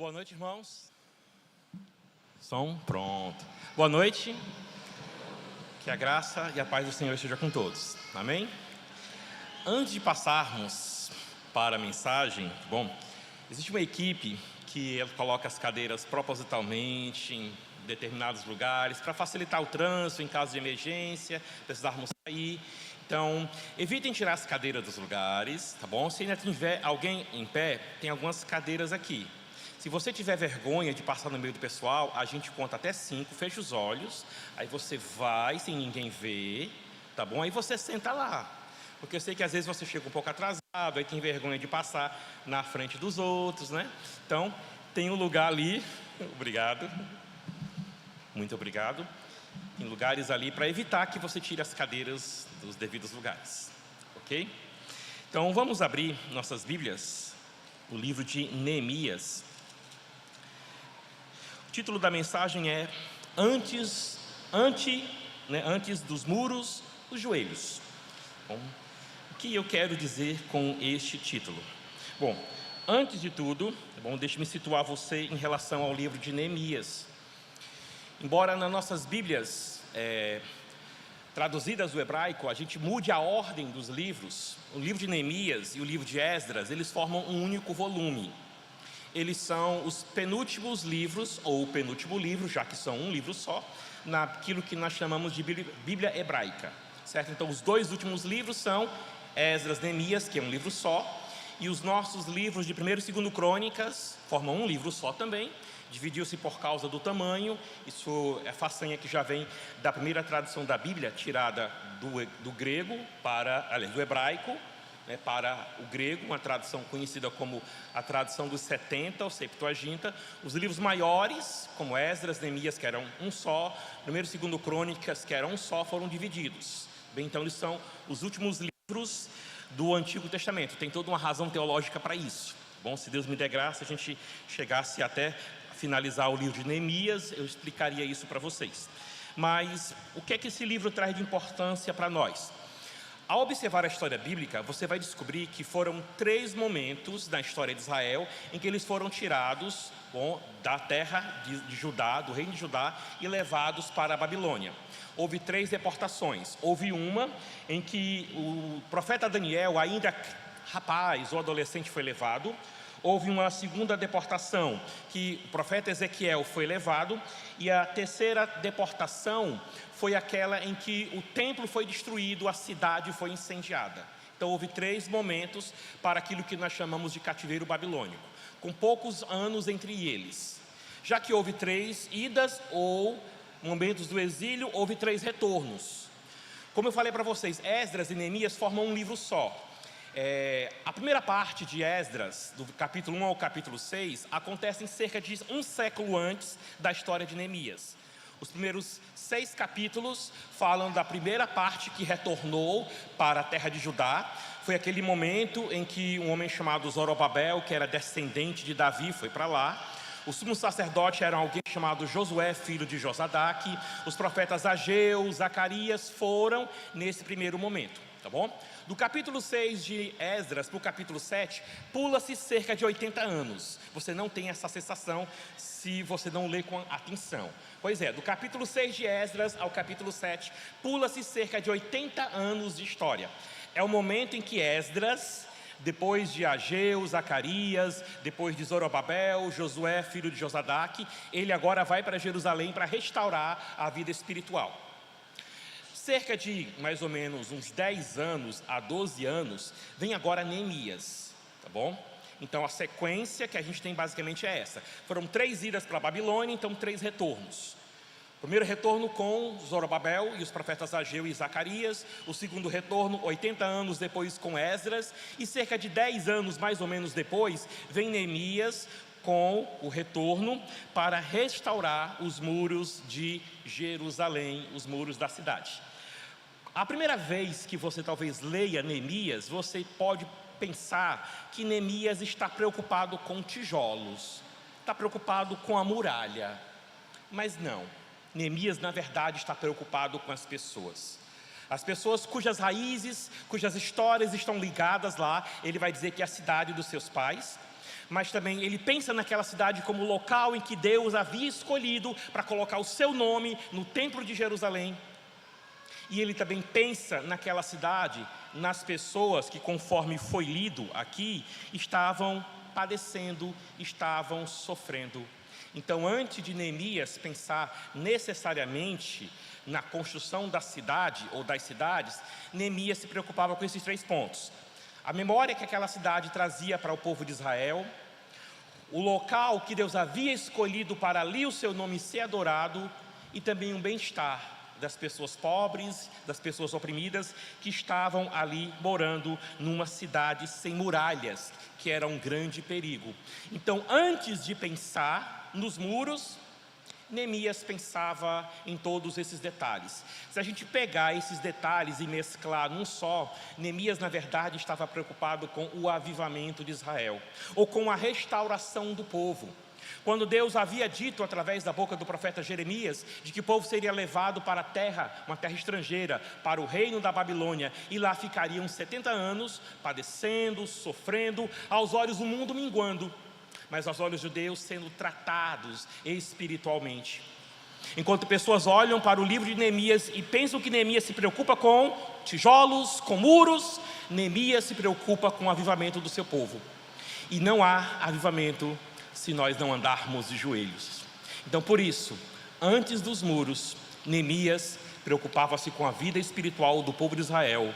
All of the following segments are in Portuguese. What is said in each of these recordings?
Boa noite, irmãos. Som, pronto. Boa noite. Que a graça e a paz do Senhor esteja com todos. Amém? Antes de passarmos para a mensagem, existe uma equipe que ela coloca as cadeiras propositalmente em determinados lugares para facilitar o trânsito em caso de emergência, precisarmos sair. Então, evitem tirar as cadeiras dos lugares, tá bom? Se ainda tiver alguém em pé, tem algumas cadeiras aqui. Se você tiver vergonha de passar no meio do pessoal, a gente conta até 5, fecha os olhos, aí você vai sem ninguém ver, tá bom? Aí você senta lá, porque eu sei que às vezes você chega um pouco atrasado, aí tem vergonha de passar na frente dos outros, né? Então, tem um lugar ali, obrigado, muito obrigado, tem lugares ali para evitar que você tire as cadeiras dos devidos lugares, ok? Então, vamos abrir nossas Bíblias, o livro de Neemias. O título da mensagem é Antes dos muros, os joelhos. Bom, o que eu quero dizer com este título? Bom, antes de tudo, deixe-me situar você em relação ao livro de Neemias. Embora nas nossas Bíblias traduzidas do hebraico, a gente mude a ordem dos livros, o livro de Neemias e o livro de Esdras, eles formam um único volume. Eles são os penúltimos livros, ou o penúltimo livro, já que são um livro só, naquilo que nós chamamos de Bíblia hebraica, certo? Então, os dois últimos livros são Esdras, Neemias, que é um livro só, e os nossos livros de 1º e 2º Crônicas formam um livro só também. Dividiu-se por causa do tamanho, isso é façanha que já vem da primeira tradução da Bíblia, tirada do grego do hebraico, para o grego, uma tradução conhecida como a tradução dos 70, ou Septuaginta. Os livros maiores, como Esdras, Neemias, que eram um só, 1º e 2º Crônicas, que eram um só, foram divididos. Então eles são os últimos livros do Antigo Testamento. Tem toda uma razão teológica para isso. Se Deus me der graça, a gente chegasse até finalizar o livro de Neemias, eu explicaria isso para vocês. Mas o que é que esse livro traz de importância para nós? Ao observar a história bíblica, você vai descobrir que foram 3 momentos na história de Israel em que eles foram tirados da terra de Judá, do reino de Judá, e levados para a Babilônia. Houve 3 deportações. Houve uma em que o profeta Daniel, ainda rapaz ou adolescente, foi levado. Houve uma segunda deportação, que o profeta Ezequiel foi levado, e a terceira deportação foi aquela em que o templo foi destruído, a cidade foi incendiada. Então houve 3 momentos para aquilo que nós chamamos de cativeiro babilônico, com poucos anos entre eles. Já que houve 3 idas ou momentos do exílio, houve 3 retornos. Como eu falei para vocês, Esdras e Neemias formam um livro só. A primeira parte de Esdras, do capítulo 1 ao capítulo 6, acontece em cerca de um século antes da história de Neemias. Os primeiros 6 capítulos falam da primeira parte que retornou para a terra de Judá. Foi aquele momento em que um homem chamado Zorobabel, que era descendente de Davi, foi para lá. O sumo sacerdote era alguém chamado Josué, filho de Josadaque. Os profetas Ageu, Zacarias foram nesse primeiro momento, tá bom? Do capítulo 6 de Esdras para o capítulo 7, pula-se cerca de 80 anos. Você não tem essa sensação se você não lê com atenção. Pois é, do capítulo 6 de Esdras ao capítulo 7, pula-se cerca de 80 anos de história. É o momento em que Esdras, depois de Ageu, Zacarias, depois de Zorobabel, Josué, filho de Josadaque, ele agora vai para Jerusalém para restaurar a vida espiritual. Cerca de mais ou menos uns 10 anos a 12 anos, vem agora Neemias, tá bom? Então a sequência que a gente tem basicamente é essa. Foram 3 idas para a Babilônia, então 3 retornos. O primeiro retorno com Zorobabel e os profetas Ageu e Zacarias. O segundo retorno, 80 anos depois, com Esdras. E cerca de 10 anos mais ou menos depois, vem Neemias com o retorno para restaurar os muros de Jerusalém, os muros da cidade. A primeira vez que você talvez leia Neemias, você pode pensar que Neemias está preocupado com tijolos, está preocupado com a muralha, mas não. Neemias, na verdade, está preocupado com as pessoas cujas raízes, cujas histórias estão ligadas lá. Ele vai dizer que é a cidade dos seus pais, mas também ele pensa naquela cidade como o local em que Deus havia escolhido para colocar o seu nome no templo de Jerusalém. E ele também pensa naquela cidade, nas pessoas que, conforme foi lido aqui, estavam padecendo, estavam sofrendo. Então, antes de Neemias pensar necessariamente na construção da cidade ou das cidades, Neemias se preocupava com esses 3 pontos: a memória que aquela cidade trazia para o povo de Israel, o local que Deus havia escolhido para ali o seu nome ser adorado, e também um bem-estar das pessoas pobres, das pessoas oprimidas, que estavam ali morando numa cidade sem muralhas, que era um grande perigo. Então, antes de pensar nos muros, Neemias pensava em todos esses detalhes. Se a gente pegar esses detalhes e mesclar num só, Neemias, na verdade, estava preocupado com o avivamento de Israel, ou com a restauração do povo. Quando Deus havia dito, através da boca do profeta Jeremias, de que o povo seria levado para a terra, uma terra estrangeira, para o reino da Babilônia, e lá ficariam 70 anos, padecendo, sofrendo, aos olhos do mundo minguando, mas aos olhos de Deus sendo tratados espiritualmente. Enquanto pessoas olham para o livro de Neemias e pensam que Neemias se preocupa com tijolos, com muros, Neemias se preocupa com o avivamento do seu povo. E não há avivamento se nós não andarmos de joelhos. Então, por isso, antes dos muros, Neemias preocupava-se com a vida espiritual do povo de Israel.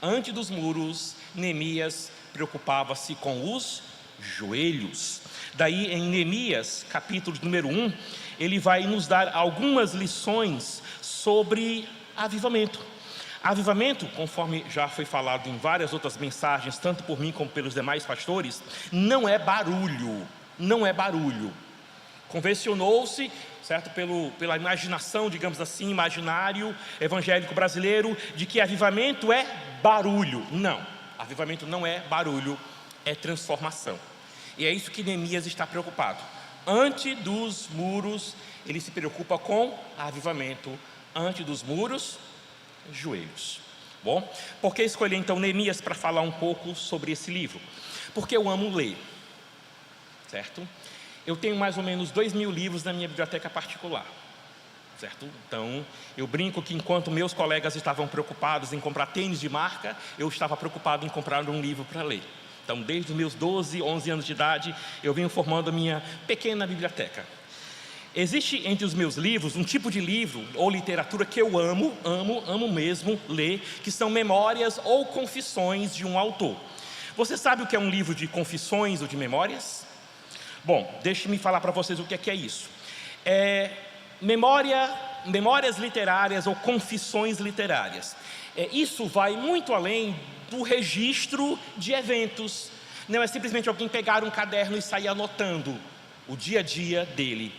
Antes dos muros, Neemias preocupava-se com os joelhos. Daí, em Neemias, capítulo número 1, ele vai nos dar algumas lições sobre avivamento. Avivamento, conforme já foi falado em várias outras mensagens, tanto por mim como pelos demais pastores, não é barulho. Não é barulho. Convencionou-se, certo, pela imaginação, digamos assim, imaginário evangélico brasileiro, de que avivamento é barulho. Não, avivamento não é barulho, é transformação. E é isso que Neemias está preocupado. Antes dos muros, ele se preocupa com avivamento. Antes dos muros, joelhos. Bom, por que escolher então Neemias para falar um pouco sobre esse livro? Porque eu amo ler. Certo? Eu tenho mais ou menos 2.000 livros na minha biblioteca particular, certo? Então, eu brinco que enquanto meus colegas estavam preocupados em comprar tênis de marca, eu estava preocupado em comprar um livro para ler. Então, desde os meus 12, 11 anos de idade, eu venho formando a minha pequena biblioteca. Existe entre os meus livros um tipo de livro ou literatura que eu amo mesmo ler, que são memórias ou confissões de um autor. Você sabe o que é um livro de confissões ou de memórias? Bom, deixe-me falar para vocês o que é isso. Memórias literárias ou confissões literárias. Isso vai muito além do registro de eventos. Não é simplesmente alguém pegar um caderno e sair anotando o dia a dia dele.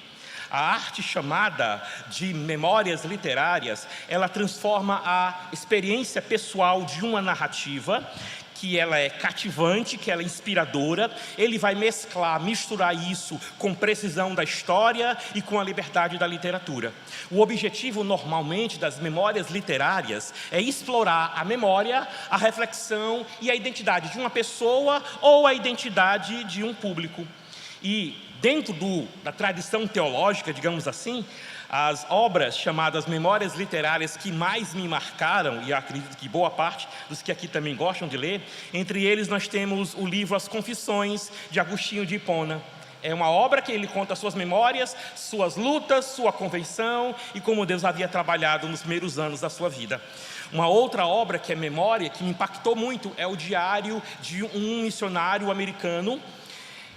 A arte chamada de memórias literárias, ela transforma a experiência pessoal de uma narrativa, que ela é cativante, que ela é inspiradora. Ele vai misturar isso com precisão da história e com a liberdade da literatura. O objetivo, normalmente, das memórias literárias é explorar a memória, a reflexão e a identidade de uma pessoa ou a identidade de um público. E dentro da tradição teológica, digamos assim, as obras chamadas memórias literárias que mais me marcaram, e acredito que boa parte dos que aqui também gostam de ler, entre eles nós temos o livro As Confissões, de Agostinho de Hipona. É uma obra que ele conta suas memórias, suas lutas, sua conversão e como Deus havia trabalhado nos primeiros anos da sua vida. Uma outra obra que é memória, que me impactou muito, é o diário de um missionário americano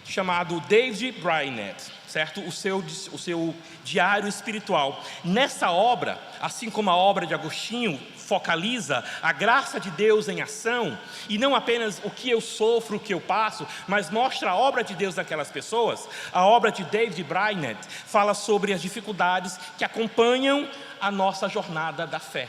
chamado David Brainerd, certo? O seu diário espiritual. Nessa obra, assim como a obra de Agostinho focaliza a graça de Deus em ação, e não apenas o que eu sofro, o que eu passo, mas mostra a obra de Deus naquelas pessoas, a obra de David Brainerd fala sobre as dificuldades que acompanham a nossa jornada da fé.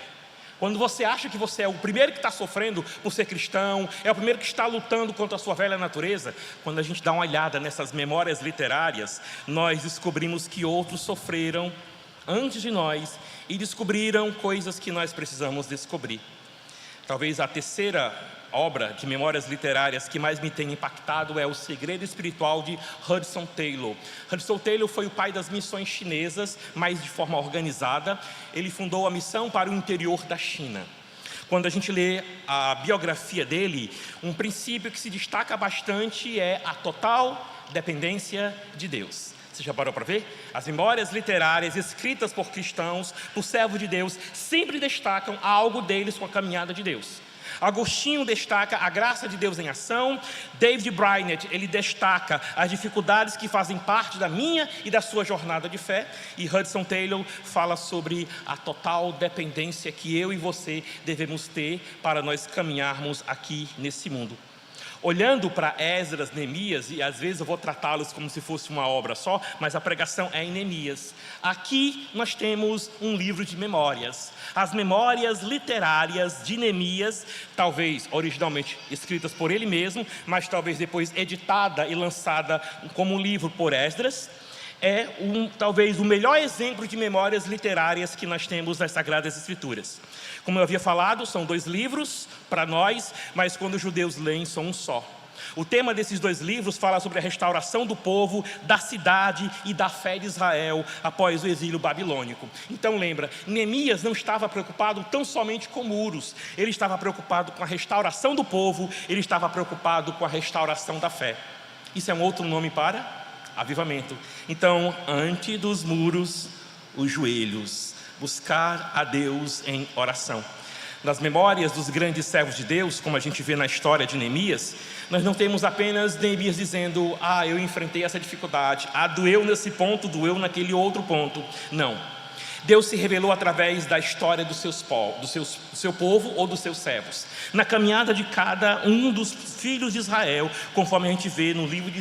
Quando você acha que você é o primeiro que está sofrendo por ser cristão, é o primeiro que está lutando contra a sua velha natureza, quando a gente dá uma olhada nessas memórias literárias, nós descobrimos que outros sofreram antes de nós e descobriram coisas que nós precisamos descobrir. Talvez a terceira obra de memórias literárias que mais me tem impactado é O Segredo Espiritual, de Hudson Taylor. Hudson Taylor foi o pai das missões chinesas, mas de forma organizada. Ele fundou a missão para o interior da China. Quando a gente lê a biografia dele, um princípio que se destaca bastante é a total dependência de Deus. Você já parou para ver? As memórias literárias escritas por cristãos, por servos de Deus, sempre destacam algo deles com a caminhada de Deus. Agostinho destaca a graça de Deus em ação. David Brainerd, ele destaca as dificuldades que fazem parte da minha e da sua jornada de fé. E Hudson Taylor fala sobre a total dependência que eu e você devemos ter para nós caminharmos aqui nesse mundo. Olhando para Esdras, Neemias, e às vezes eu vou tratá-los como se fosse uma obra só, mas a pregação é em Neemias. Aqui nós temos um livro de memórias. As memórias literárias de Neemias, talvez originalmente escritas por ele mesmo, mas talvez depois editada e lançada como um livro por Esdras, é talvez o melhor exemplo de memórias literárias que nós temos nas Sagradas Escrituras. Como eu havia falado, são 2 livros para nós, mas quando os judeus leem, são um só. O tema desses 2 livros fala sobre a restauração do povo, da cidade e da fé de Israel após o exílio babilônico. Então lembra, Neemias não estava preocupado tão somente com muros, ele estava preocupado com a restauração do povo, ele estava preocupado com a restauração da fé. Isso é um outro nome para avivamento. Então, ante dos muros, os joelhos, buscar a Deus em oração. Nas memórias dos grandes servos de Deus, como a gente vê na história de Neemias, nós não temos apenas Neemias dizendo: eu enfrentei essa dificuldade, doeu nesse ponto, doeu naquele outro ponto. Não. Deus se revelou através da história do seu povo ou dos seus servos. Na caminhada de cada um dos filhos de Israel, conforme a gente vê no livro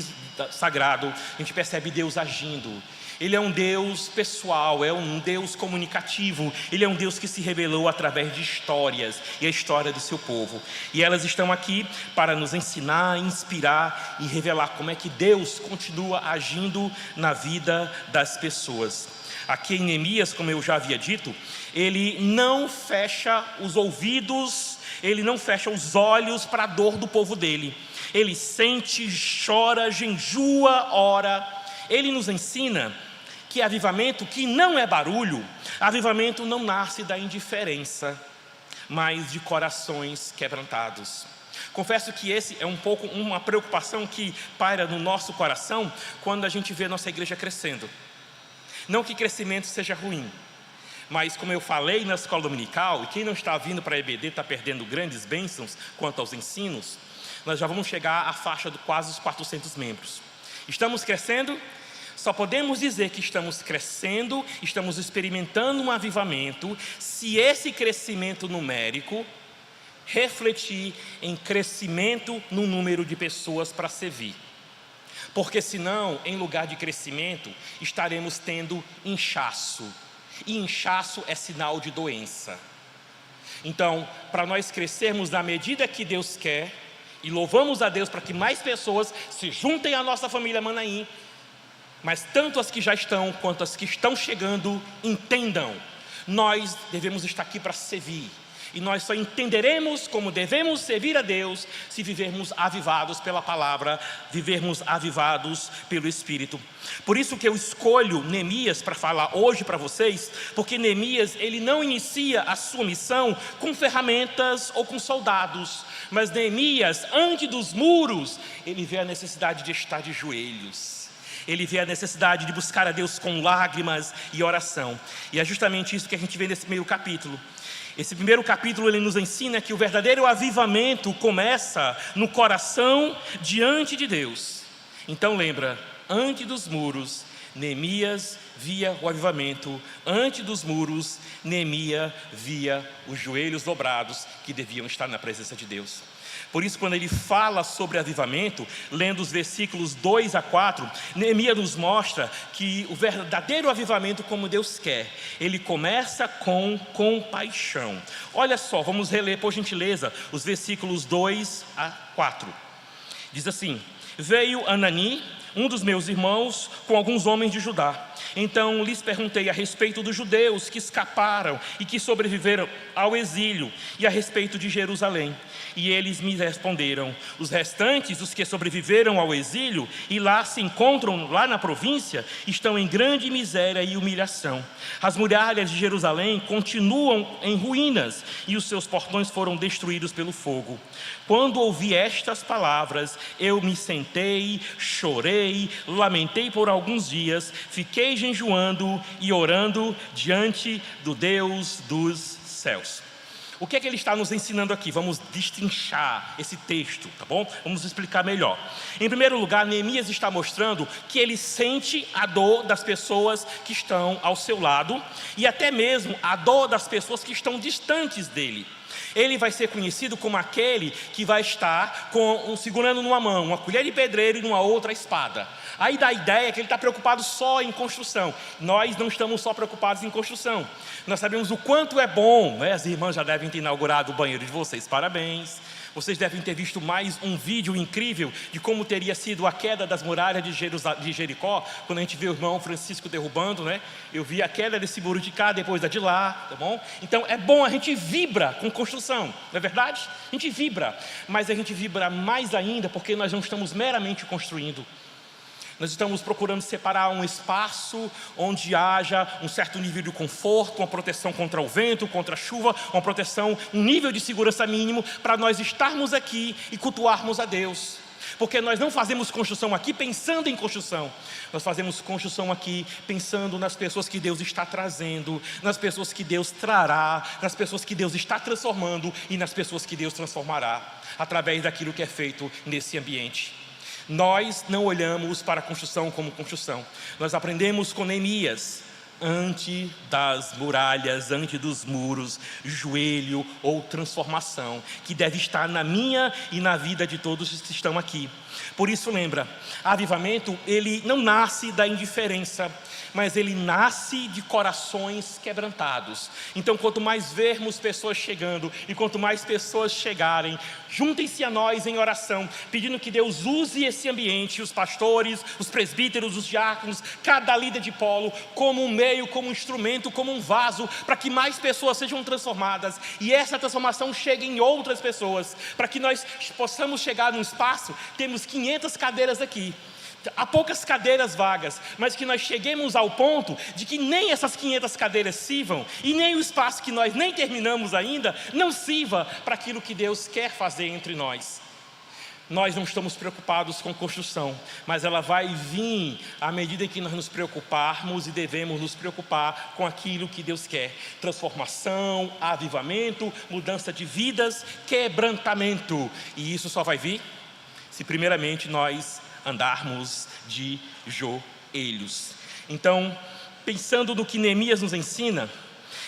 sagrado, a gente percebe Deus agindo. Ele é um Deus pessoal, é um Deus comunicativo. Ele é um Deus que se revelou através de histórias e a história do seu povo. E elas estão aqui para nos ensinar, inspirar e revelar como é que Deus continua agindo na vida das pessoas. Aqui em Neemias, como eu já havia dito, ele não fecha os ouvidos, ele não fecha os olhos para a dor do povo dele. Ele sente, chora, jejua, ora. Ele nos ensina que avivamento, que não é barulho, avivamento não nasce da indiferença, mas de corações quebrantados. Confesso que esse é um pouco uma preocupação que paira no nosso coração quando a gente vê nossa igreja crescendo. Não que crescimento seja ruim, mas como eu falei na escola dominical, e quem não está vindo para a EBD está perdendo grandes bênçãos quanto aos ensinos, nós já vamos chegar à faixa de quase os 400 membros. Estamos crescendo? Só podemos dizer que estamos crescendo, estamos experimentando um avivamento, se esse crescimento numérico refletir em crescimento no número de pessoas para servir. Porque senão, em lugar de crescimento, estaremos tendo inchaço. E inchaço é sinal de doença. Então, para nós crescermos na medida que Deus quer, e louvamos a Deus para que mais pessoas se juntem à nossa família Manaim, mas tanto as que já estão, quanto as que estão chegando, entendam, nós devemos estar aqui para servir. E nós só entenderemos como devemos servir a Deus se vivermos avivados pela palavra, vivermos avivados pelo Espírito. Por isso que eu escolho Neemias para falar hoje para vocês, porque Neemias, ele não inicia a sua missão com ferramentas ou com soldados, mas Neemias, antes dos muros, ele vê a necessidade de estar de joelhos. Ele vê a necessidade de buscar a Deus com lágrimas e oração. E é justamente isso que a gente vê nesse primeiro capítulo. Esse primeiro capítulo ele nos ensina que o verdadeiro avivamento começa no coração diante de Deus. Então lembra, antes dos muros, Neemias via o avivamento. Antes dos muros, Neemias via os joelhos dobrados que deviam estar na presença de Deus. Por isso, quando ele fala sobre avivamento, lendo os versículos 2 a 4, Neemias nos mostra que o verdadeiro avivamento, como Deus quer, ele começa com compaixão. Olha só, vamos reler, por gentileza, os versículos 2 a 4. Diz assim: Veio Anani, um dos meus irmãos, com alguns homens de Judá. Então lhes perguntei a respeito dos judeus que escaparam e que sobreviveram ao exílio, e a respeito de Jerusalém. E eles me responderam: os restantes, os que sobreviveram ao exílio e lá se encontram, lá na província, estão em grande miséria e humilhação. As muralhas de Jerusalém continuam em ruínas e os seus portões foram destruídos pelo fogo. Quando ouvi estas palavras, eu me sentei, chorei, lamentei por alguns dias, fiquei jejuando e orando diante do Deus dos céus. O que é que ele está nos ensinando aqui? Vamos destrinchar esse texto, tá bom? Vamos explicar melhor. Em primeiro lugar, Neemias está mostrando que ele sente a dor das pessoas que estão ao seu lado e até mesmo a dor das pessoas que estão distantes dele. Ele vai ser conhecido como aquele que vai estar segurando numa mão uma colher de pedreiro e numa outra a espada. Aí dá a ideia que ele está preocupado só em construção. Nós não estamos só preocupados em construção. Nós sabemos o quanto é bom, né? As irmãs já devem ter inaugurado o banheiro de vocês, parabéns. Vocês devem ter visto mais um vídeo incrível de como teria sido a queda das muralhas de Jericó, quando a gente vê o irmão Francisco derrubando, né? Eu vi a queda desse muro de cá, depois da de lá, tá bom? Então é bom, a gente vibra com construção, não é verdade? A gente vibra, mas a gente vibra mais ainda porque nós não estamos meramente construindo. Nós estamos procurando separar um espaço onde haja um certo nível de conforto, uma proteção contra o vento, contra a chuva, uma proteção, um nível de segurança mínimo para nós estarmos aqui e cultuarmos a Deus. Porque nós não fazemos construção aqui pensando em construção. Nós fazemos construção aqui pensando nas pessoas que Deus está trazendo, nas pessoas que Deus trará, nas pessoas que Deus está transformando e nas pessoas que Deus transformará através daquilo que é feito nesse ambiente. Nós não olhamos para a construção como construção. Nós aprendemos com Neemias: ante das muralhas, ante dos muros, joelho ou transformação, que deve estar na minha e na vida de todos que estão aqui. Por isso lembra, avivamento, ele não nasce da indiferença, mas ele nasce de corações quebrantados. Então quanto mais vermos pessoas chegando, e quanto mais pessoas chegarem, juntem-se a nós em oração, pedindo que Deus use esse ambiente, os pastores, os presbíteros, os diáconos, cada líder de polo, como um meio, como um instrumento, como um vaso, para que mais pessoas sejam transformadas, e essa transformação chegue em outras pessoas, para que nós possamos chegar num espaço. Temos 500 cadeiras aqui, há poucas cadeiras vagas, mas que nós cheguemos ao ponto de que nem essas 500 cadeiras sirvam, e nem o espaço que nós nem terminamos ainda, não sirva para aquilo que Deus quer fazer entre nós. Nós não estamos preocupados com construção, mas ela vai vir à medida em que nós nos preocuparmos, e devemos nos preocupar com aquilo que Deus quer: transformação, avivamento, mudança de vidas, quebrantamento. E isso só vai vir se primeiramente nós andarmos de joelhos. Então, pensando no que Neemias nos ensina,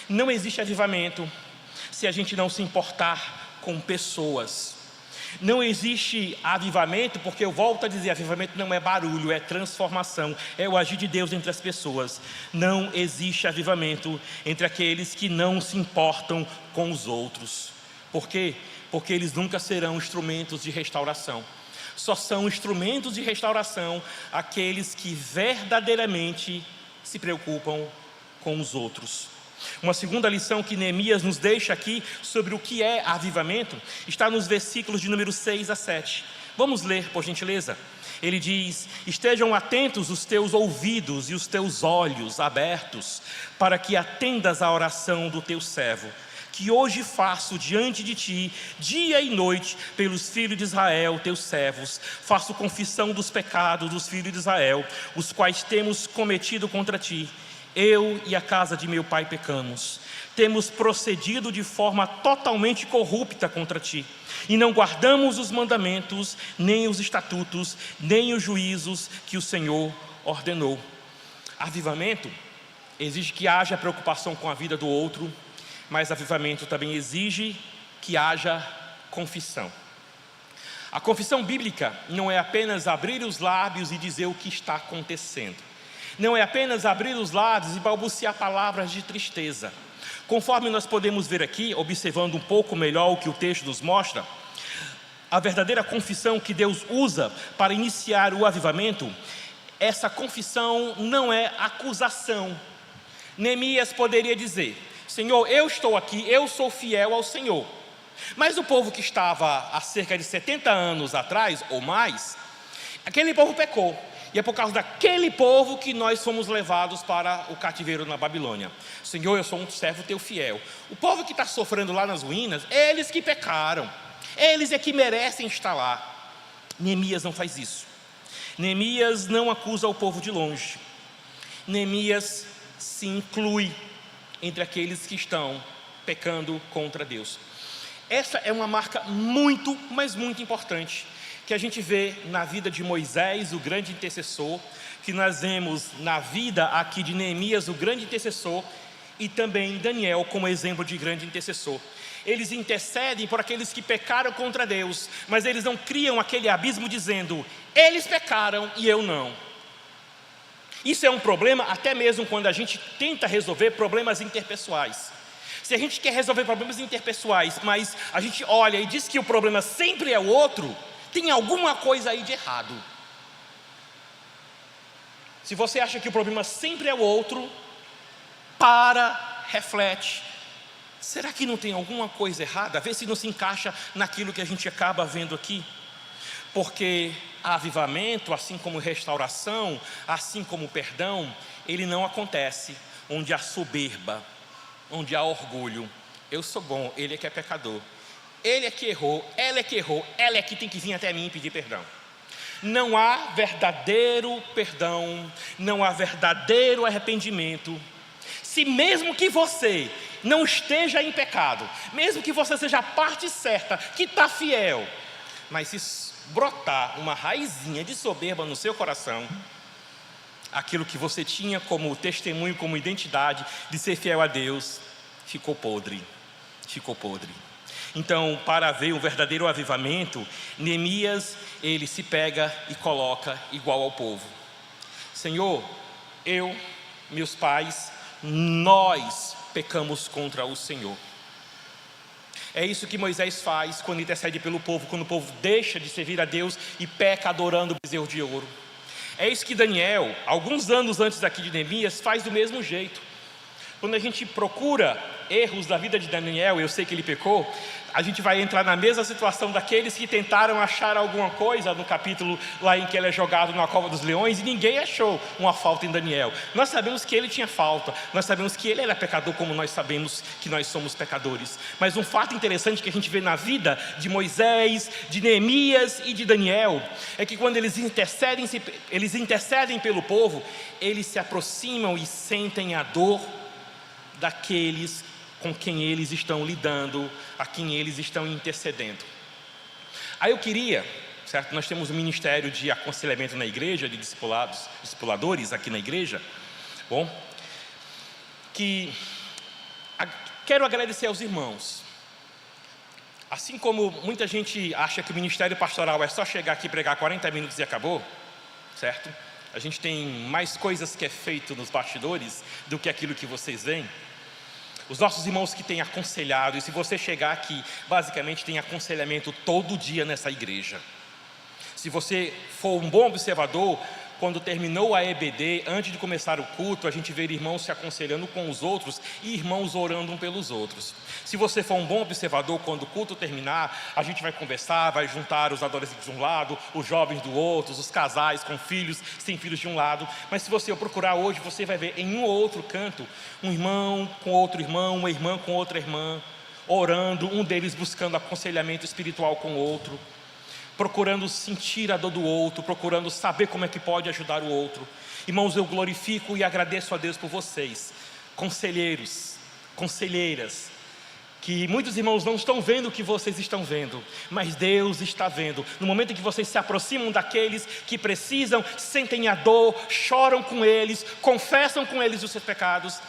não existe avivamento se a gente não se importar com pessoas. Não existe avivamento, porque eu volto a dizer, avivamento não é barulho, é transformação, é o agir de Deus entre as pessoas. Não existe avivamento entre aqueles que não se importam com os outros. Por quê? Porque eles nunca serão instrumentos de restauração. Só são instrumentos de restauração aqueles que verdadeiramente se preocupam com os outros. Uma segunda lição que Neemias nos deixa aqui sobre o que é avivamento está nos versículos de número 6 a 7. Vamos ler, por gentileza. Ele diz: estejam atentos os teus ouvidos e os teus olhos abertos, para que atendas à oração do teu servo, que hoje faço diante de ti, dia e noite, pelos filhos de Israel, teus servos. Faço confissão dos pecados dos filhos de Israel, os quais temos cometido contra ti. Eu e a casa de meu pai pecamos. Temos procedido de forma totalmente corrupta contra ti, e não guardamos os mandamentos, nem os estatutos, nem os juízos que o Senhor ordenou. Avivamento exige que haja preocupação com a vida do outro, mas avivamento também exige que haja confissão. A confissão bíblica não é apenas abrir os lábios e dizer o que está acontecendo. Não é apenas abrir os lábios e balbuciar palavras de tristeza. Conforme nós podemos ver aqui, observando um pouco melhor o que o texto nos mostra, a verdadeira confissão que Deus usa para iniciar o avivamento, essa confissão não é acusação. Neemias poderia dizer: Senhor, eu estou aqui, eu sou fiel ao Senhor. Mas o povo que estava há cerca de 70 anos atrás, ou mais, aquele povo pecou. E é por causa daquele povo que nós fomos levados para o cativeiro na Babilônia. Senhor, eu sou um servo teu fiel. O povo que está sofrendo lá nas ruínas, eles que pecaram. Eles é que merecem estar lá. Neemias não faz isso. Neemias não acusa o povo de longe. Neemias se inclui entre aqueles que estão pecando contra Deus. Essa é uma marca muito, mas muito importante, que a gente vê na vida de Moisés, o grande intercessor, que nós vemos na vida aqui de Neemias, o grande intercessor, e também Daniel como exemplo de grande intercessor. Eles intercedem por aqueles que pecaram contra Deus, mas eles não criam aquele abismo dizendo: eles pecaram e eu não. Isso é um problema até mesmo quando a gente tenta resolver problemas interpessoais. Se a gente quer resolver problemas interpessoais, mas a gente olha e diz que o problema sempre é o outro, tem alguma coisa aí de errado. Se você acha que o problema sempre é o outro, reflete. Será que não tem alguma coisa errada? Vê se não se encaixa naquilo que a gente acaba vendo aqui. Porque avivamento, assim como restauração, assim como perdão, ele não acontece onde há soberba, onde há orgulho. Eu sou bom, ele é que é pecador. Ele é que errou, ela é que tem que vir até mim e pedir perdão. Não há verdadeiro perdão, não há verdadeiro arrependimento. Se mesmo que você não esteja em pecado, mesmo que você seja a parte certa, que está fiel, mas se brotar uma raizinha de soberba no seu coração, aquilo que você tinha como testemunho, como identidade de ser fiel a Deus, ficou podre. Então, para ver o verdadeiro avivamento, Neemias, ele se pega e coloca igual ao povo. Senhor, eu, meus pais, nós pecamos contra o Senhor. É isso que Moisés faz quando intercede pelo povo, quando o povo deixa de servir a Deus e peca adorando o bezerro de ouro. É isso que Daniel, alguns anos antes daqui de Neemias, faz do mesmo jeito. Quando a gente procura erros da vida de Daniel, eu sei que ele pecou, a gente vai entrar na mesma situação daqueles que tentaram achar alguma coisa no capítulo lá em que ele é jogado na cova dos leões, e ninguém achou uma falta em Daniel. Nós sabemos que ele tinha falta, nós sabemos que ele era pecador, como nós sabemos que nós somos pecadores. Mas um fato interessante que a gente vê na vida de Moisés, de Neemias e de Daniel, é que quando eles intercedem pelo povo, eles se aproximam e sentem a dor daqueles com quem eles estão lidando, a quem eles estão intercedendo. Aí eu queria, certo? Nós temos um ministério de aconselhamento na igreja, de discipuladores aqui na igreja. Bom, quero agradecer aos irmãos. Assim como muita gente acha que o ministério pastoral é só chegar aqui, pregar 40 minutos e acabou, certo? A gente tem mais coisas que é feito nos bastidores do que aquilo que vocês veem. Os nossos irmãos que têm aconselhado, e se você chegar aqui, basicamente tem aconselhamento todo dia nessa igreja. Se você for um bom observador, quando terminou a EBD, antes de começar o culto, a gente vê irmãos se aconselhando com os outros e irmãos orando um pelos outros. Se você for um bom observador, quando o culto terminar, a gente vai conversar, vai juntar os adolescentes de um lado, os jovens do outro, os casais com filhos, sem filhos de um lado. Mas se você procurar hoje, você vai ver em um ou outro canto, um irmão com outro irmão, uma irmã com outra irmã, orando, um deles buscando aconselhamento espiritual com o outro, procurando sentir a dor do outro, procurando saber como é que pode ajudar o outro. Irmãos, eu glorifico e agradeço a Deus por vocês, conselheiros, conselheiras, que muitos irmãos não estão vendo o que vocês estão vendo, mas Deus está vendo. No momento em que vocês se aproximam daqueles que precisam, sentem a dor, choram com eles, confessam com eles os seus pecados,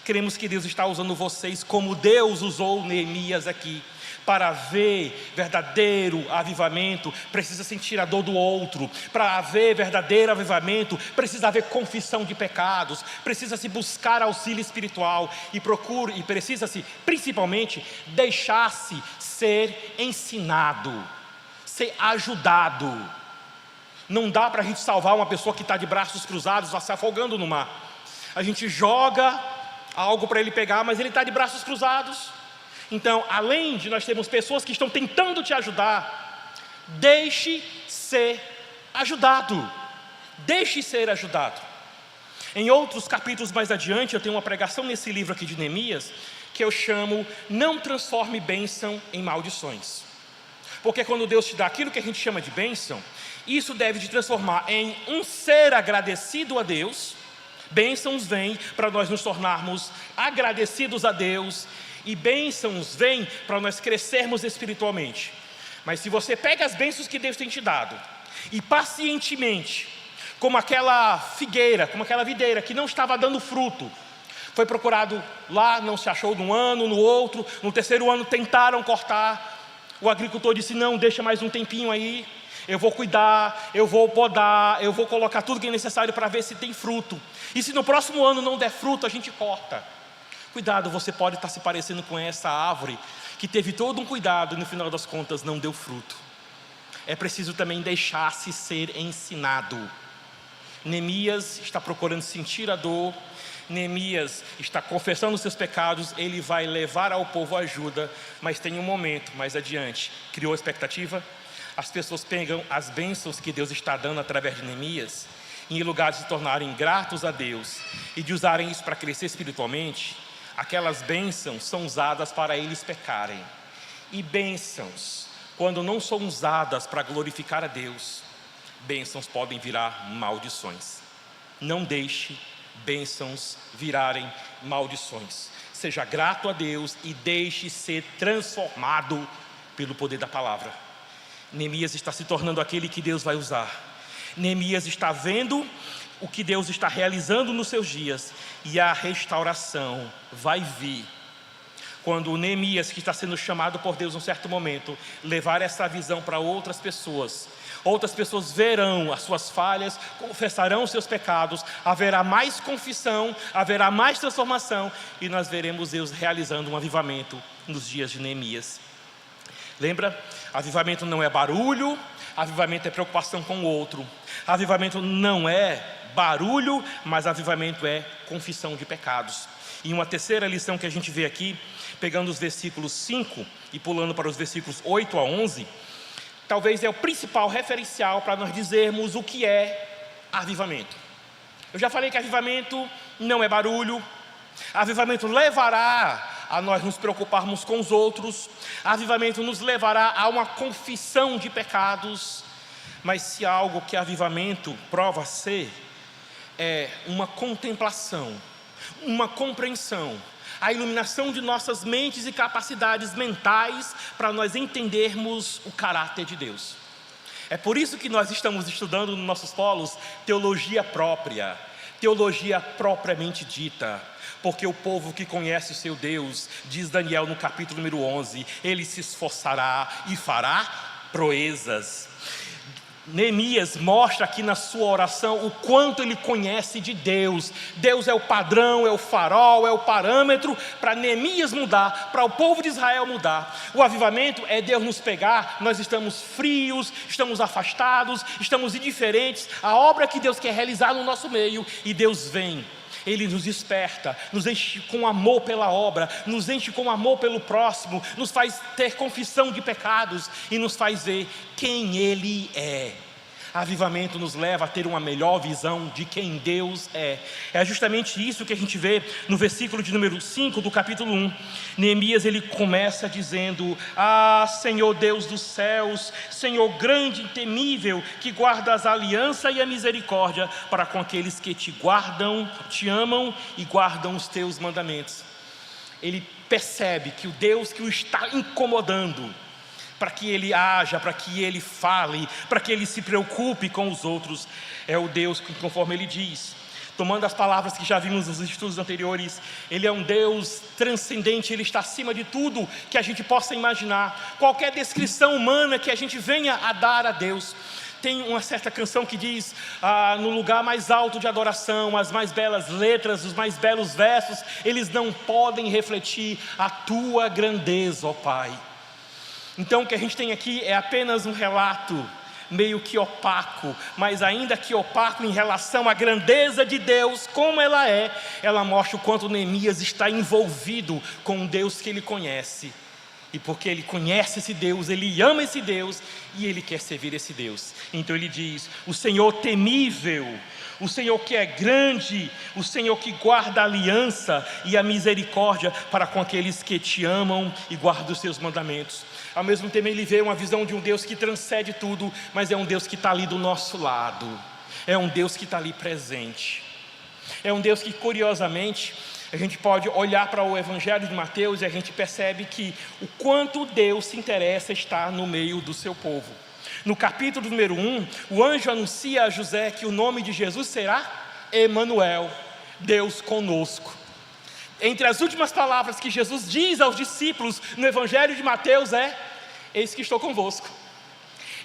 cremos que Deus está usando vocês como Deus usou Neemias aqui. Para haver verdadeiro avivamento, precisa sentir a dor do outro. Para haver verdadeiro avivamento, precisa haver confissão de pecados, precisa-se buscar auxílio espiritual e precisa-se, principalmente, deixar-se ser ensinado. ser ajudado. Não dá para a gente salvar uma pessoa que está de braços cruzados, se afogando no mar. A gente joga algo para ele pegar, mas ele está de braços cruzados. Então, além de nós termos pessoas que estão tentando te ajudar, deixe ser ajudado. Deixe ser ajudado. Em outros capítulos mais adiante, eu tenho uma pregação nesse livro aqui de Neemias, que eu chamo Não Transforme Bênção em Maldições. Porque quando Deus te dá aquilo que a gente chama de bênção, isso deve te transformar em um ser agradecido a Deus. Bênçãos vêm para nós nos tornarmos agradecidos a Deus, e bênçãos vêm para nós crescermos espiritualmente. Mas se você pega as bênçãos que Deus tem te dado e pacientemente, como aquela figueira, como aquela videira que não estava dando fruto, foi procurado lá, não se achou num ano, no outro, no terceiro ano tentaram cortar, o agricultor disse: não, deixa mais um tempinho aí, eu vou cuidar, eu vou podar, eu vou colocar tudo que é necessário para ver se tem fruto, e se no próximo ano não der fruto, a gente corta. Cuidado, você pode estar se parecendo com essa árvore que teve todo um cuidado e no final das contas não deu fruto. É preciso também deixar-se ser ensinado. Neemias está procurando sentir a dor, Neemias está confessando os seus pecados, ele vai levar ao povo ajuda, mas tem um momento mais adiante. Criou expectativa? As pessoas pegam as bênçãos que Deus está dando através de Neemias, e em lugar de se tornarem gratos a Deus e de usarem isso para crescer espiritualmente, aquelas bênçãos são usadas para eles pecarem. E bênçãos, quando não são usadas para glorificar a Deus, bênçãos podem virar maldições. Não deixe bênçãos virarem maldições. Seja grato a Deus e deixe ser transformado pelo poder da palavra. Neemias está se tornando aquele que Deus vai usar. Neemias está vendo o que Deus está realizando nos seus dias, e a restauração vai vir quando o Neemias, que está sendo chamado por Deus num certo momento, levar essa visão para outras pessoas. Outras pessoas verão as suas falhas, confessarão os seus pecados, haverá mais confissão, haverá mais transformação, e nós veremos Deus realizando um avivamento nos dias de Neemias. Lembra? Avivamento não é barulho, avivamento é preocupação com o outro. Avivamento não é barulho, mas avivamento é confissão de pecados. E uma terceira lição que a gente vê aqui, pegando os versículos 5 e pulando para os versículos 8 a 11, talvez é o principal referencial para nós dizermos o que é avivamento. Eu já falei que avivamento não é barulho. Avivamento levará a nós nos preocuparmos com os outros. Avivamento nos levará a uma confissão de pecados. Mas se há algo que avivamento prova ser, é uma contemplação, uma compreensão, a iluminação de nossas mentes e capacidades mentais para nós entendermos o caráter de Deus. É por isso que nós estamos estudando nos nossos polos teologia própria, teologia propriamente dita, porque o povo que conhece o seu Deus, diz Daniel no capítulo número 11, ele se esforçará e fará proezas. Neemias mostra aqui na sua oração o quanto ele conhece de Deus. Deus é o padrão, é o farol, é o parâmetro para Neemias mudar, para o povo de Israel mudar. O avivamento é Deus nos pegar, nós estamos frios, estamos afastados, estamos indiferentes à obra que Deus quer realizar no nosso meio, e Deus vem. Ele nos desperta, nos enche com amor pela obra, nos enche com amor pelo próximo, nos faz ter confissão de pecados e nos faz ver quem Ele é. Avivamento nos leva a ter uma melhor visão de quem Deus é. É justamente isso que a gente vê no versículo de número 5 do capítulo 1. Neemias, ele começa dizendo: ah, Senhor Deus dos céus, Senhor grande e temível, que guardas a aliança e a misericórdia para com aqueles que te guardam, te amam e guardam os teus mandamentos. Ele percebe que o Deus que o está incomodando, para que ele haja, para que ele fale, para que ele se preocupe com os outros, é o Deus que, conforme ele diz, tomando as palavras que já vimos nos estudos anteriores, ele é um Deus transcendente, ele está acima de tudo que a gente possa imaginar, qualquer descrição humana que a gente venha a dar a Deus. Tem uma certa canção que diz, no lugar mais alto de adoração, as mais belas letras, os mais belos versos, eles não podem refletir a tua grandeza, ó Pai. Então o que a gente tem aqui é apenas um relato meio que opaco, mas ainda que opaco em relação à grandeza de Deus, como ela é, ela mostra o quanto Neemias está envolvido com um Deus que ele conhece. E porque ele conhece esse Deus, ele ama esse Deus e ele quer servir esse Deus. Então ele diz: o Senhor temível, o Senhor que é grande, o Senhor que guarda a aliança e a misericórdia para com aqueles que te amam e guardam os seus mandamentos. Ao mesmo tempo ele vê uma visão de um Deus que transcende tudo, mas é um Deus que está ali do nosso lado, é um Deus que está ali presente, é um Deus que, curiosamente, a gente pode olhar para o Evangelho de Mateus e a gente percebe que o quanto Deus se interessa estar no meio do seu povo. No capítulo número 1, o anjo anuncia a José que o nome de Jesus será Emanuel, Deus conosco. Entre as últimas palavras que Jesus diz aos discípulos no Evangelho de Mateus é: eis que estou convosco.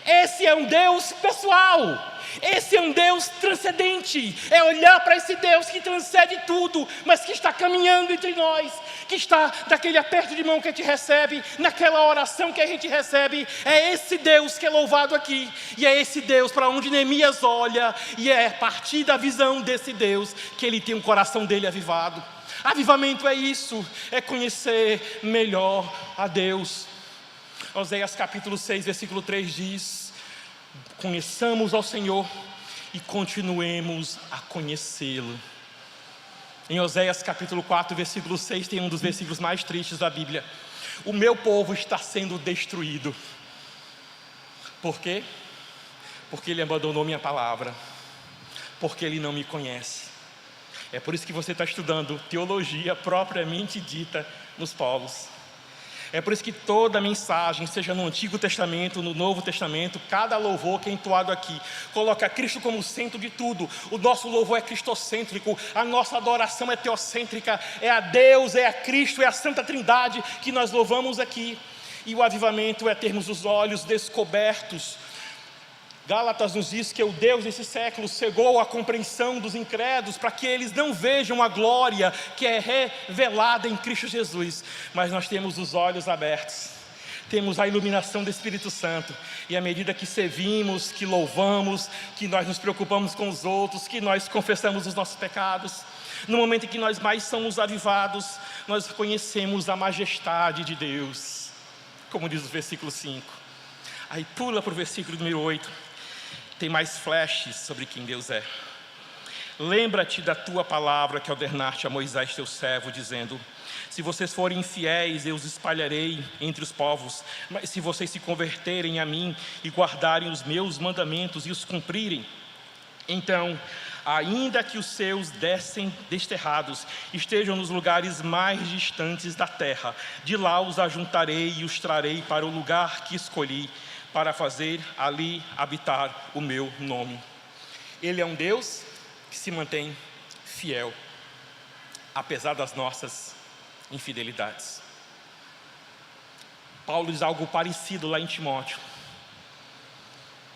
Esse é um Deus pessoal, esse é um Deus transcendente, é olhar para esse Deus que transcende tudo, mas que está caminhando entre nós, que está naquele aperto de mão que a gente recebe, naquela oração que a gente recebe. É esse Deus que é louvado aqui, e é esse Deus para onde Neemias olha, e é a partir da visão desse Deus que ele tem o coração dele avivado. Avivamento é isso, é conhecer melhor a Deus. Oséias capítulo 6, versículo 3 diz: conheçamos ao Senhor e continuemos a conhecê-lo. Em Oséias capítulo 4, versículo 6, tem um dos versículos mais tristes da Bíblia: o meu povo está sendo destruído. Por quê? Porque ele abandonou minha palavra, porque ele não me conhece. É por isso que você está estudando teologia propriamente dita nos polos. É por isso que toda mensagem, seja no Antigo Testamento, no Novo Testamento, cada louvor que é entoado aqui, coloca Cristo como centro de tudo. O nosso louvor é cristocêntrico, a nossa adoração é teocêntrica, é a Deus, é a Cristo, é a Santa Trindade que nós louvamos aqui. E o avivamento é termos os olhos descobertos. Gálatas nos diz que o Deus desse século cegou a compreensão dos incrédulos para que eles não vejam a glória que é revelada em Cristo Jesus. Mas nós temos os olhos abertos, temos a iluminação do Espírito Santo, e à medida que servimos, que louvamos, que nós nos preocupamos com os outros, que nós confessamos os nossos pecados, no momento em que nós mais somos avivados, nós conhecemos a majestade de Deus, como diz o versículo 5. Aí pula para o versículo número 8. Tem mais flashes sobre quem Deus é. Lembra-te da tua palavra que ordenaste a Moisés teu servo, dizendo: se vocês forem infiéis, eu os espalharei entre os povos. Mas se vocês se converterem a mim e guardarem os meus mandamentos e os cumprirem, então, ainda que os seus descem desterrados estejam nos lugares mais distantes da terra, de lá os ajuntarei e os trarei para o lugar que escolhi, para fazer ali habitar o meu nome. Ele é um Deus que se mantém fiel, apesar das nossas infidelidades. Paulo diz algo parecido lá em Timóteo.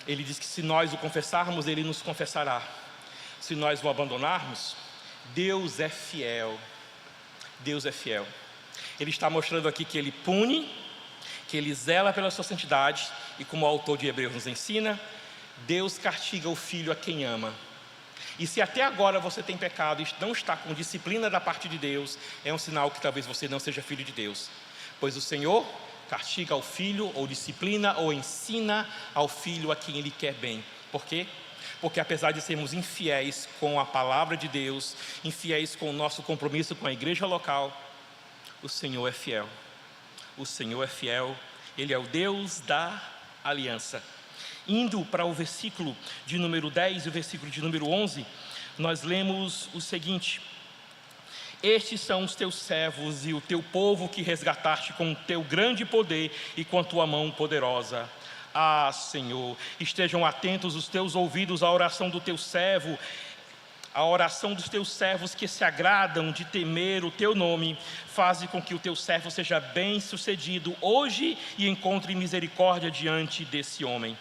Ele diz que se nós o confessarmos, ele nos confessará. Se nós o abandonarmos, Deus é fiel. Deus é fiel. Ele está mostrando aqui que ele pune, que ele zela pela sua santidade, e como o autor de Hebreus nos ensina, Deus castiga o filho a quem ama. E se até agora você tem pecado e não está com disciplina da parte de Deus, é um sinal que talvez você não seja filho de Deus. Pois o Senhor castiga ao filho, ou disciplina, ou ensina ao filho a quem ele quer bem. Por quê? Porque apesar de sermos infiéis com a palavra de Deus, infiéis com o nosso compromisso com a igreja local, o Senhor é fiel. O Senhor é fiel, Ele é o Deus da aliança. Indo para o versículo de número 10 e o versículo de número 11, nós lemos o seguinte: estes são os teus servos e o teu povo que resgataste com o teu grande poder e com a tua mão poderosa. Ah, Senhor, estejam atentos os teus ouvidos à oração do teu servo, a oração dos teus servos que se agradam de temer o teu nome. Faze com que o teu servo seja bem sucedido hoje e encontre misericórdia diante desse homem.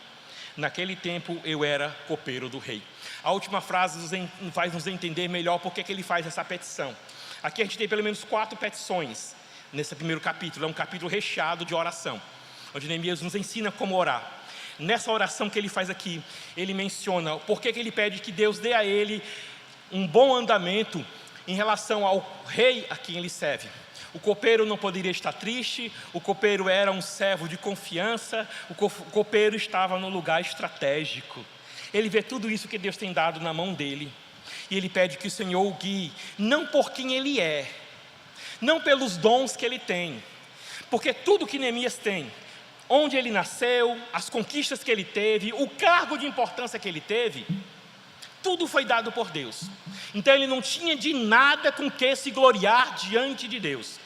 Naquele tempo eu era copeiro do rei. A última frase faz nos entender melhor por que ele faz essa petição. Aqui a gente tem pelo menos 4 petições nesse primeiro capítulo. É um capítulo recheado de oração. onde Neemias nos ensina como orar. Nessa oração que ele faz aqui, ele menciona por que ele pede que Deus dê a ele um bom andamento em relação ao rei a quem ele serve. O copeiro não poderia estar triste, o copeiro era um servo de confiança, o copeiro estava no lugar estratégico. Ele vê tudo isso que Deus tem dado na mão dele, e ele pede que o Senhor o guie, não por quem ele é, não pelos dons que ele tem, porque tudo que Neemias tem, onde ele nasceu, as conquistas que ele teve, o cargo de importância que ele teve, tudo foi dado por Deus. Então ele não tinha de nada com que se gloriar diante de Deus.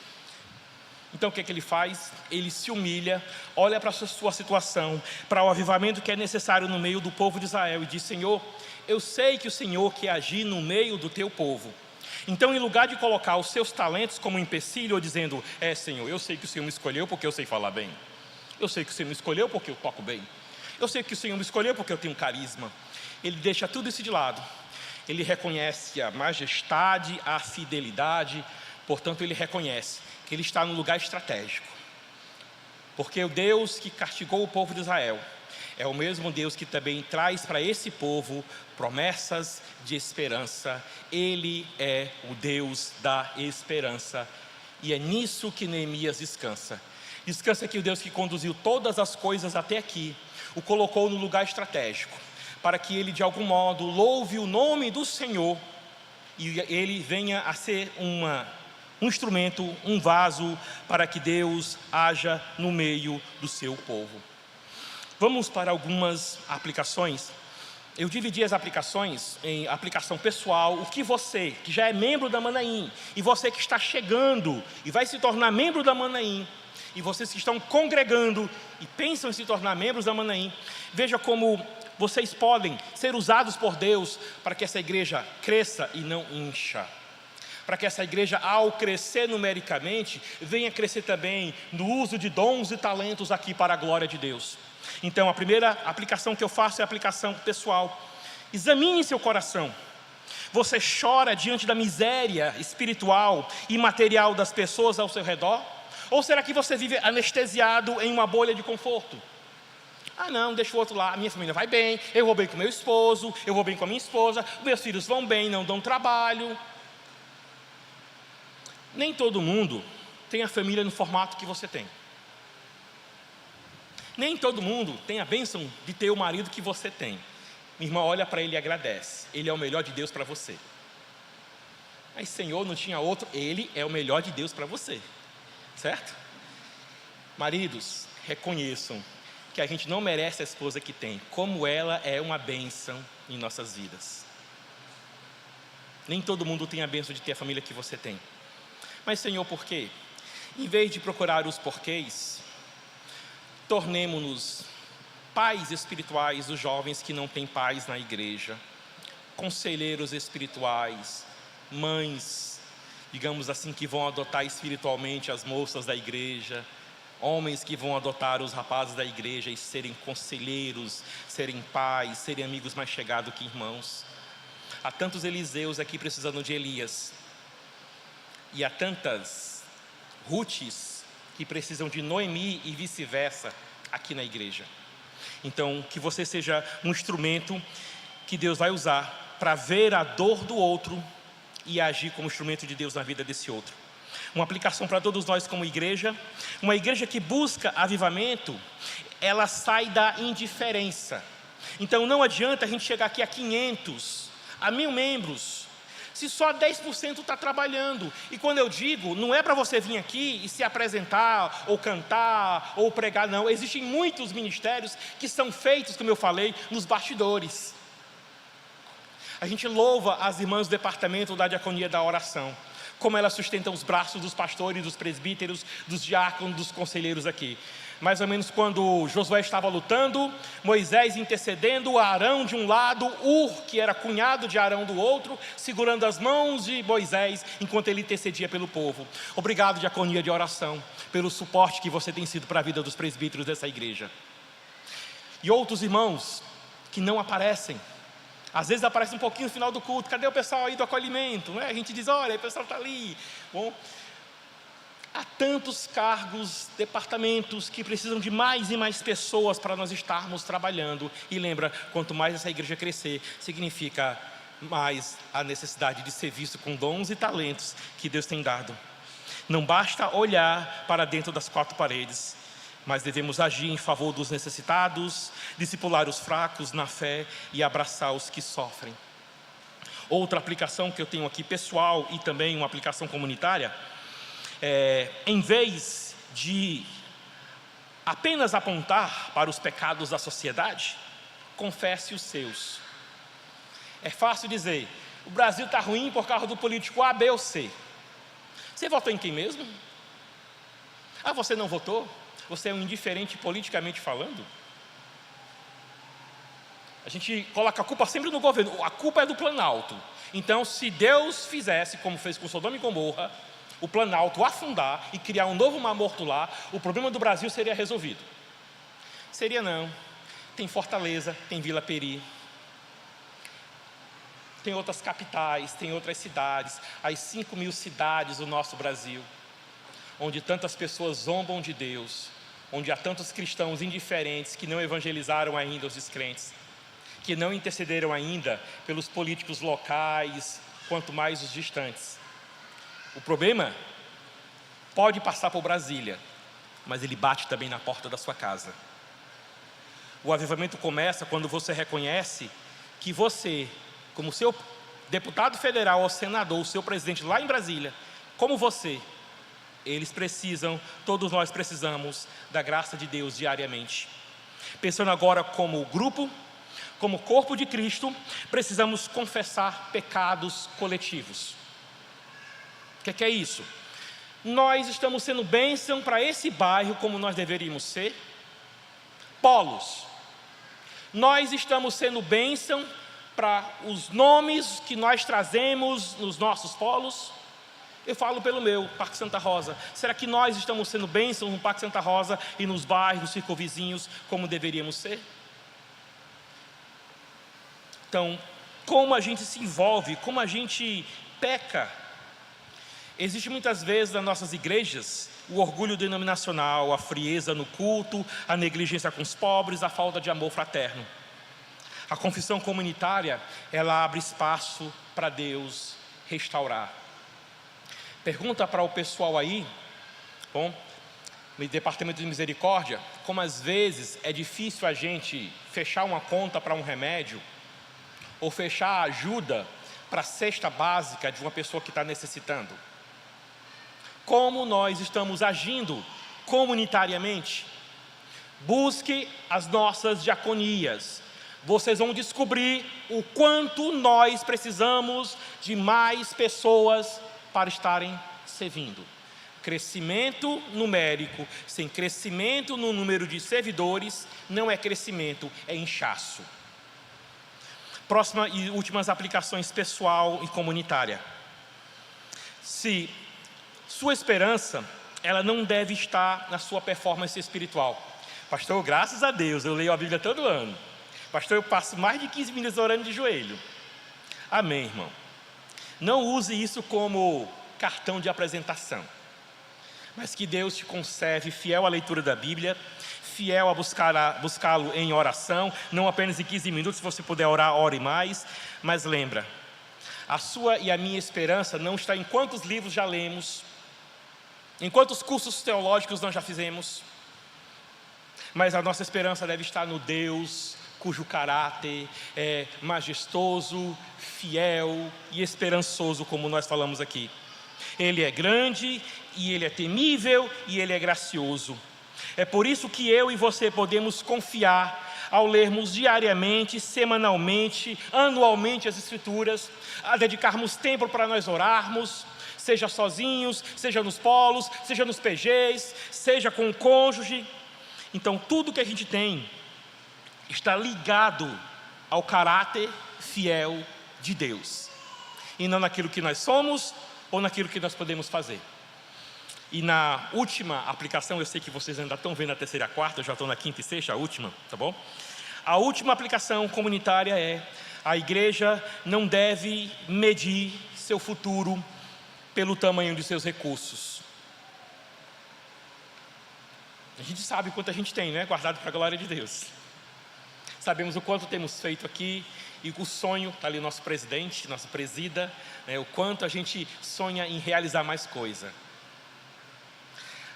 Então o que ele faz? Ele se humilha, olha para a sua situação, para o avivamento que é necessário no meio do povo de Israel, e diz: Senhor, eu sei que o Senhor quer agir no meio do teu povo. Então, em lugar de colocar os seus talentos como empecilho, ou dizendo: Senhor, eu sei que o Senhor me escolheu porque eu sei falar bem, eu sei que o Senhor me escolheu porque eu toco bem, eu sei que o Senhor me escolheu porque eu tenho carisma. Ele deixa tudo isso de lado. Ele reconhece a majestade, a fidelidade. Portanto, ele reconhece que ele está no lugar estratégico, porque o Deus que castigou o povo de Israel é o mesmo Deus que também traz para esse povo promessas de esperança. Ele é o Deus da esperança, e é nisso que Neemias descansa. Descansa que o Deus que conduziu todas as coisas até aqui o colocou no lugar estratégico, para que ele de algum modo louve o nome do Senhor, e ele venha a ser um instrumento, um vaso, para que Deus haja no meio do seu povo. Vamos para algumas aplicações. Eu dividi as aplicações em aplicação pessoal. O que você, que já é membro da Manaim, e você que está chegando e vai se tornar membro da Manaim, e vocês que estão congregando e pensam em se tornar membros da Manaim, veja como vocês podem ser usados por Deus para que essa igreja cresça e não incha. Para que essa igreja, ao crescer numericamente, venha crescer também no uso de dons e talentos aqui para a glória de Deus. Então, a primeira aplicação que eu faço é a aplicação pessoal. Examine seu coração. Você chora diante da miséria espiritual e material das pessoas ao seu redor? Ou será que você vive anestesiado em uma bolha de conforto? Não, deixa o outro lá, a minha família vai bem, eu vou bem com meu esposo, eu vou bem com a minha esposa, meus filhos vão bem, não dão trabalho. Nem todo mundo tem a família no formato que você tem. Nem todo mundo tem a bênção de ter o marido que você tem. Minha irmã olha para ele e agradece. Ele é o melhor de Deus para você. Mas Senhor, não tinha outro. Ele é o melhor de Deus para você. Certo? Maridos, reconheçam que a gente não merece a esposa que tem, como ela é uma bênção em nossas vidas. Nem todo mundo tem a bênção de ter a família que você tem. Mas Senhor, por quê? Em vez de procurar os porquês, tornemo-nos pais espirituais dos jovens que não têm pais na igreja, conselheiros espirituais, mães, digamos assim, que vão adotar espiritualmente as moças da igreja, homens que vão adotar os rapazes da igreja e serem conselheiros, serem pais, serem amigos mais chegados que irmãos. Há tantos Eliseus aqui precisando de Elias, e há tantas Rutes que precisam de Noemi e vice-versa aqui na igreja. Então, que você seja um instrumento que Deus vai usar para ver a dor do outro e agir como instrumento de Deus na vida desse outro. Uma aplicação para todos nós como igreja. Uma igreja que busca avivamento, ela sai da indiferença. Então não adianta a gente chegar aqui a 500, a 1000 membros, se só 10% está trabalhando. E quando eu digo, não é para você vir aqui e se apresentar, ou cantar, ou pregar, não. Existem muitos ministérios que são feitos, como eu falei, nos bastidores. A gente louva as irmãs do departamento da diaconia da oração, como elas sustentam os braços dos pastores, dos presbíteros, dos diáconos, dos conselheiros aqui. Mais ou menos quando Josué estava lutando, Moisés intercedendo, Arão de um lado, que era cunhado de Arão do outro, segurando as mãos de Moisés, enquanto ele intercedia pelo povo. Obrigado, diaconia de oração, pelo suporte que você tem sido para a vida dos presbíteros dessa igreja. E outros irmãos que não aparecem, às vezes aparece um pouquinho no final do culto. Cadê o pessoal aí do acolhimento? A gente diz, olha, o pessoal está ali. Bom, Há tantos cargos, departamentos que precisam de mais e mais pessoas para nós estarmos trabalhando. E lembra, quanto mais essa igreja crescer, significa mais a necessidade de ser visto com dons e talentos que Deus tem dado. Não basta olhar para dentro das quatro paredes, mas devemos agir em favor dos necessitados, discipular os fracos na fé e abraçar os que sofrem. Outra aplicação que eu tenho aqui pessoal e também uma aplicação comunitária, em vez de apenas apontar para os pecados da sociedade, confesse os seus. É fácil dizer, o Brasil está ruim por causa do político A, B ou C. Você votou em quem mesmo? Ah, você não votou? Você é um indiferente politicamente falando? A gente coloca a culpa sempre no governo, a culpa é do Planalto. Então, se Deus fizesse como fez com Sodoma e Gomorra, o Planalto afundar e criar um novo Mar Morto lá, o problema do Brasil seria resolvido. Seria não. Tem Fortaleza, tem Vila Peri, tem outras capitais, tem outras cidades, as 5.000 cidades do nosso Brasil, onde tantas pessoas zombam de Deus, onde há tantos cristãos indiferentes que não evangelizaram ainda os descrentes, que não intercederam ainda pelos políticos locais, quanto mais os distantes. O problema pode passar por Brasília, mas ele bate também na porta da sua casa. O avivamento começa quando você reconhece que você, como seu deputado federal ou senador, o seu presidente lá em Brasília, como você, eles precisam, todos nós precisamos da graça de Deus diariamente. Pensando agora como grupo, como corpo de Cristo, precisamos confessar pecados coletivos. O que é isso? Nós estamos sendo bênção para esse bairro como nós deveríamos ser? Polos. Nós estamos sendo bênção para os nomes que nós trazemos nos nossos polos? Eu falo pelo meu, Parque Santa Rosa. Será que nós estamos sendo bênçãos no Parque Santa Rosa e nos bairros circunvizinhos como deveríamos ser? Então, como a gente se envolve, como a gente peca. Existe muitas vezes nas nossas igrejas o orgulho denominacional, a frieza no culto, a negligência com os pobres, a falta de amor fraterno. A confissão comunitária, ela abre espaço para Deus restaurar. Pergunta para o pessoal aí, no Departamento de Misericórdia, como às vezes é difícil a gente fechar uma conta para um remédio, ou fechar a ajuda para a cesta básica de uma pessoa que está necessitando. Como nós estamos agindo comunitariamente? Busque as nossas diaconias. Vocês vão descobrir o quanto nós precisamos de mais pessoas para estarem servindo. Crescimento numérico, sem crescimento no número de servidores, não é crescimento, é inchaço. Próxima e últimas aplicações pessoal e comunitária. Se sua esperança, ela não deve estar na sua performance espiritual. Pastor, graças a Deus, eu leio a Bíblia todo ano. Pastor, eu passo mais de 15 minutos orando de joelho. Amém, irmão. Não use isso como cartão de apresentação, mas que Deus te conserve fiel à leitura da Bíblia, fiel a buscá-lo em oração, não apenas em 15 minutos, se você puder orar, ore mais, mas lembra, a sua e a minha esperança não está em quantos livros já lemos, em quantos cursos teológicos nós já fizemos, mas a nossa esperança deve estar no Deus cujo caráter é majestoso, fiel e esperançoso, como nós falamos aqui. Ele é grande, e Ele é temível, e Ele é gracioso. É por isso que eu e você podemos confiar, ao lermos diariamente, semanalmente, anualmente as Escrituras, a dedicarmos tempo para nós orarmos, seja sozinhos, seja nos polos, seja nos PGs, seja com o cônjuge. Então tudo que a gente tem está ligado ao caráter fiel de Deus, e não naquilo que nós somos, ou naquilo que nós podemos fazer. E na última aplicação, eu sei que vocês ainda estão vendo a terceira e a quarta, eu já estou na quinta e sexta, a última, tá bom? A última aplicação comunitária é: a igreja não deve medir seu futuro pelo tamanho de seus recursos. A gente sabe o quanto a gente tem, né? Guardado para a glória de Deus. Sabemos o quanto temos feito aqui, e o sonho, está ali o nosso presidente, nossa presida, né? O quanto a gente sonha em realizar mais coisa.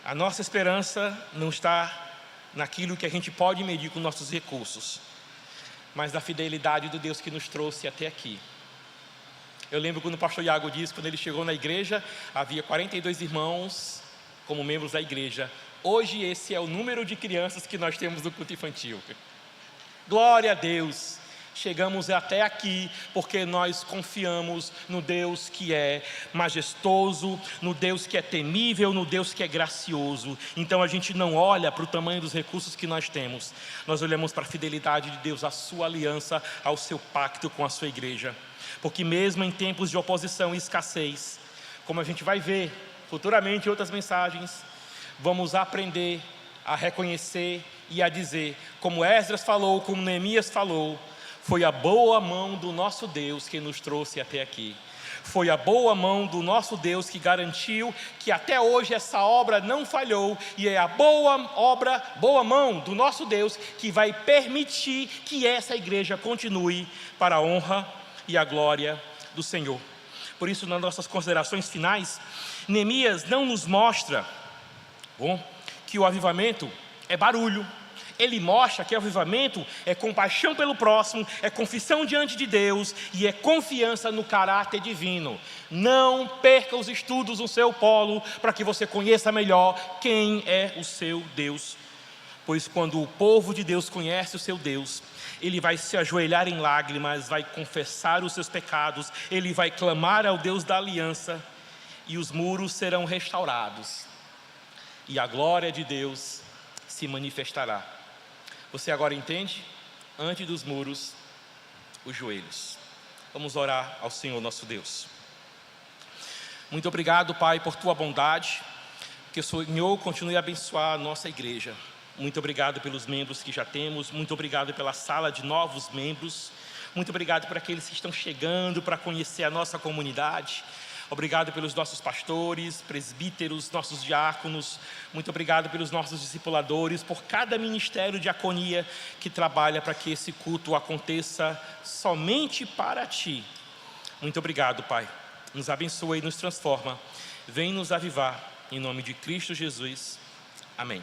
A nossa esperança não está naquilo que a gente pode medir com nossos recursos, mas na fidelidade do Deus que nos trouxe até aqui. Eu lembro quando o pastor Iago disse, quando ele chegou na igreja, havia 42 irmãos como membros da igreja. Hoje esse é o número de crianças que nós temos no culto infantil. Glória a Deus! Chegamos até aqui porque nós confiamos no Deus que é majestoso, no Deus que é temível, no Deus que é gracioso. Então a gente não olha para o tamanho dos recursos que nós temos, nós olhamos para a fidelidade de Deus, a sua aliança, ao seu pacto com a sua igreja. Porque mesmo em tempos de oposição e escassez, como a gente vai ver futuramente em outras mensagens, vamos aprender a reconhecer e a dizer, como Esdras falou, como Neemias falou, foi a boa mão do nosso Deus que nos trouxe até aqui. Foi a boa mão do nosso Deus que garantiu que até hoje essa obra não falhou, e é a boa mão do nosso Deus que vai permitir que essa igreja continue para a honra e a glória do Senhor. Por isso, nas nossas considerações finais, Neemias não nos mostra que o avivamento é barulho. Ele mostra que o avivamento é compaixão pelo próximo, é confissão diante de Deus e é confiança no caráter divino. Não perca os estudos no seu polo para que você conheça melhor quem é o seu Deus. Pois quando o povo de Deus conhece o seu Deus, ele vai se ajoelhar em lágrimas, vai confessar os seus pecados, ele vai clamar ao Deus da aliança, e os muros serão restaurados, e a glória de Deus se manifestará. Você agora entende? Antes dos muros, os joelhos. Vamos orar ao Senhor nosso Deus. Muito obrigado, Pai, por Tua bondade, que o Senhor continue a abençoar a nossa igreja. Muito obrigado pelos membros que já temos, muito obrigado pela sala de novos membros, muito obrigado por aqueles que estão chegando para conhecer a nossa comunidade. Obrigado pelos nossos pastores, presbíteros, nossos diáconos. Muito obrigado pelos nossos discipuladores, por cada ministério de diaconia que trabalha para que esse culto aconteça somente para Ti. Muito obrigado, Pai. Nos abençoa e nos transforma. Vem nos avivar. Em nome de Cristo Jesus. Amém.